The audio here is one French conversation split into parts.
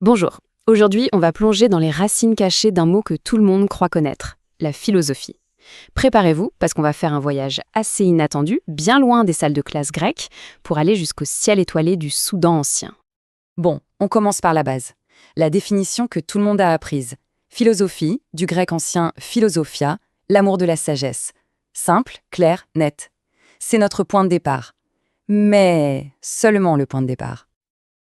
Bonjour. Aujourd'hui, on va plonger dans les racines cachées d'un mot que tout le monde croit connaître, la philosophie. Préparez-vous, parce qu'on va faire un voyage assez inattendu, bien loin des salles de classe grecques, pour aller jusqu'au ciel étoilé du Soudan ancien. Bon, on commence par la base. La définition que tout le monde a apprise. Philosophie, du grec ancien philosophia, l'amour de la sagesse. Simple, clair, net. C'est notre point de départ. Mais seulement le point de départ.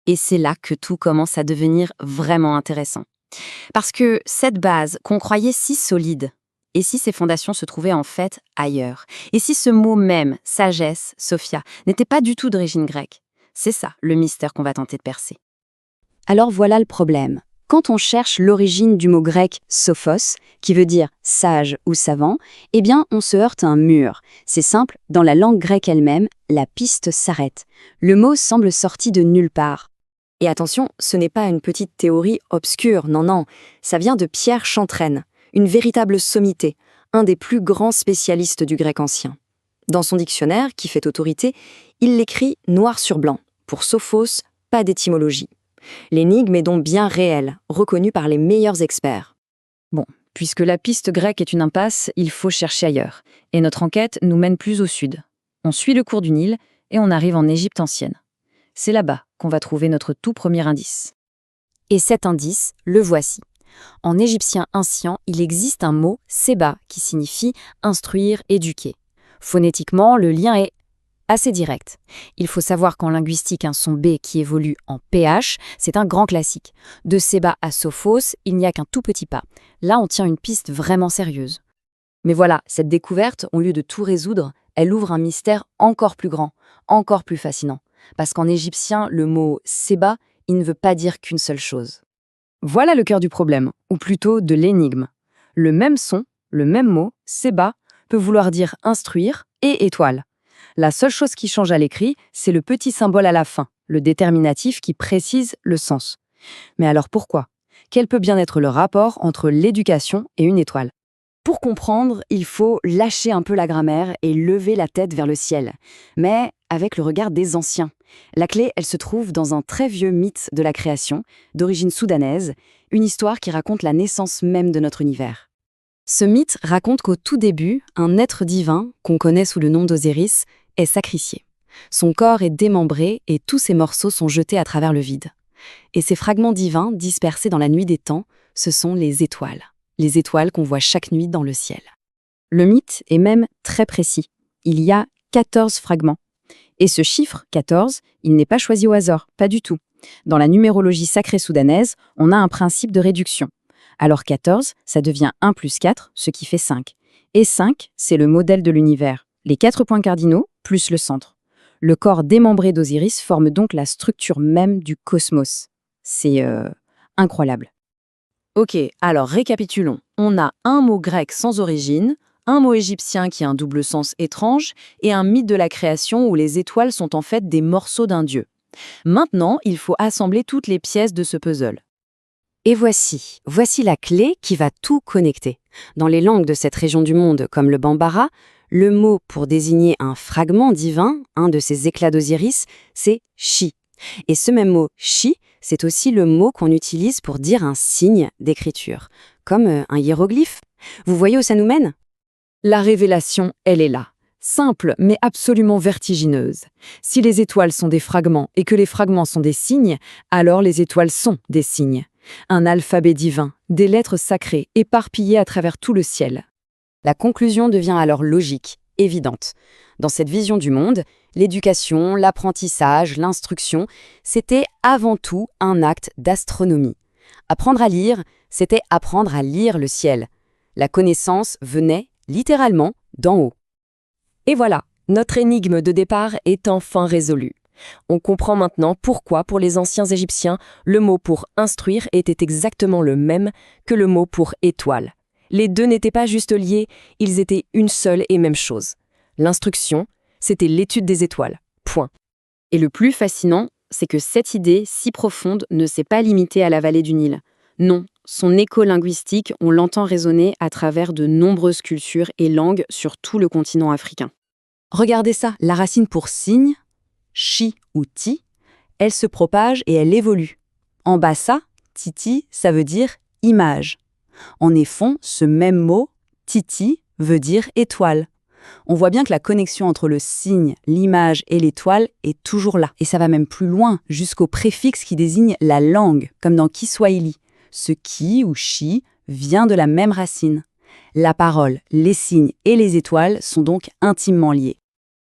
Et c'est là que tout commence à devenir vraiment intéressant. Parce que cette base qu'on croyait si solide, et si ses fondations se trouvaient en fait ailleurs? Et si ce mot même, sagesse, Sophia, n'était pas du tout d'origine grecque? C'est ça, le mystère qu'on va tenter de percer. Alors voilà le problème. Quand on cherche l'origine du mot grec sophos, qui veut dire sage ou savant, eh bien on se heurte à un mur. C'est simple, dans la langue grecque elle-même, la piste s'arrête. Le mot semble sorti de nulle part. Et attention, ce n'est pas une petite théorie obscure, non, ça vient de Pierre Chantraine, une véritable sommité, un des plus grands spécialistes du grec ancien. Dans son dictionnaire, qui fait autorité, il l'écrit noir sur blanc. Pour Sophos, pas d'étymologie. L'énigme est donc bien réelle, reconnue par les meilleurs experts. Bon, puisque la piste grecque est une impasse, il faut chercher ailleurs. Et notre enquête nous mène plus au sud. On suit le cours du Nil et on arrive en Égypte ancienne. C'est là-bas qu'on va trouver notre tout premier indice. Et cet indice, le voici. En égyptien ancien, il existe un mot, seba, qui signifie instruire, éduquer. Phonétiquement, le lien est assez direct. Il faut savoir qu'en linguistique, un son B qui évolue en PH, c'est un grand classique. De Seba à Sophos, il n'y a qu'un tout petit pas. Là, on tient une piste vraiment sérieuse. Mais voilà, cette découverte, au lieu de tout résoudre, elle ouvre un mystère encore plus grand, encore plus fascinant. Parce qu'en égyptien, le mot Seba, il ne veut pas dire qu'une seule chose. Voilà le cœur du problème, ou plutôt de l'énigme. Le même son, le même mot, Seba, peut vouloir dire instruire et étoile. La seule chose qui change à l'écrit, c'est le petit symbole à la fin, le déterminatif qui précise le sens. Mais alors pourquoi? Quel peut bien être le rapport entre l'éducation et une étoile? Pour comprendre, il faut lâcher un peu la grammaire et lever la tête vers le ciel. Mais avec le regard des anciens. La clé, elle se trouve dans un très vieux mythe de la création, d'origine soudanaise, une histoire qui raconte la naissance même de notre univers. Ce mythe raconte qu'au tout début, un être divin, qu'on connaît sous le nom d'Osiris, est sacrifié. Son corps est démembré et tous ses morceaux sont jetés à travers le vide. Et ces fragments divins, dispersés dans la nuit des temps, ce sont les étoiles qu'on voit chaque nuit dans le ciel. Le mythe est même très précis. Il y a 14 fragments. Et ce chiffre, 14, il n'est pas choisi au hasard, pas du tout. Dans la numérologie sacrée soudanaise, on a un principe de réduction. Alors 14, ça devient 1 plus 4, ce qui fait 5. Et 5, c'est le modèle de l'univers. Les 4 points cardinaux, plus le centre. Le corps démembré d'Osiris forme donc la structure même du cosmos. C'est incroyable. Ok, alors récapitulons. On a un mot grec sans origine, un mot égyptien qui a un double sens étrange, et un mythe de la création où les étoiles sont en fait des morceaux d'un dieu. Maintenant, il faut assembler toutes les pièces de ce puzzle. Et voici la clé qui va tout connecter. Dans les langues de cette région du monde, comme le bambara, le mot pour désigner un fragment divin, un de ces éclats d'Osiris, c'est chi. Et ce même mot chi, c'est aussi le mot qu'on utilise pour dire un signe d'écriture, comme un hiéroglyphe. Vous voyez où ça nous mène? La révélation, elle est là. Simple, mais absolument vertigineuse. Si les étoiles sont des fragments et que les fragments sont des signes, alors les étoiles sont des signes. Un alphabet divin, des lettres sacrées éparpillées à travers tout le ciel. La conclusion devient alors logique, évidente. Dans cette vision du monde, l'éducation, l'apprentissage, l'instruction, c'était avant tout un acte d'astronomie. Apprendre à lire, c'était apprendre à lire le ciel. La connaissance venait, littéralement, d'en haut. Et voilà, notre énigme de départ est enfin résolue. On comprend maintenant pourquoi, pour les anciens Égyptiens, le mot pour instruire était exactement le même que le mot pour étoile. Les deux n'étaient pas juste liés, ils étaient une seule et même chose. L'instruction, c'était l'étude des étoiles. Point. Et le plus fascinant, c'est que cette idée si profonde ne s'est pas limitée à la vallée du Nil. Non, son écho linguistique, on l'entend résonner à travers de nombreuses cultures et langues sur tout le continent africain. Regardez ça, la racine pour signe, chi ou ti, elle se propage et elle évolue. En bas ça, Titi, ça veut dire image. En effet, ce même mot, Titi, veut dire étoile. On voit bien que la connexion entre le signe, l'image et l'étoile est toujours là. Et ça va même plus loin, jusqu'au préfixe qui désigne la langue, comme dans Kiswahili. Ce ki ou chi vient de la même racine. La parole, les signes et les étoiles sont donc intimement liés.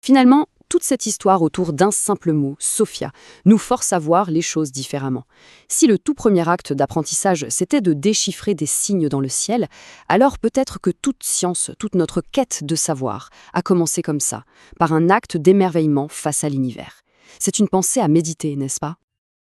Finalement, toute cette histoire autour d'un simple mot, Sophia, nous force à voir les choses différemment. Si le tout premier acte d'apprentissage, c'était de déchiffrer des signes dans le ciel, alors peut-être que toute science, toute notre quête de savoir, a commencé comme ça, par un acte d'émerveillement face à l'univers. C'est une pensée à méditer, n'est-ce pas ?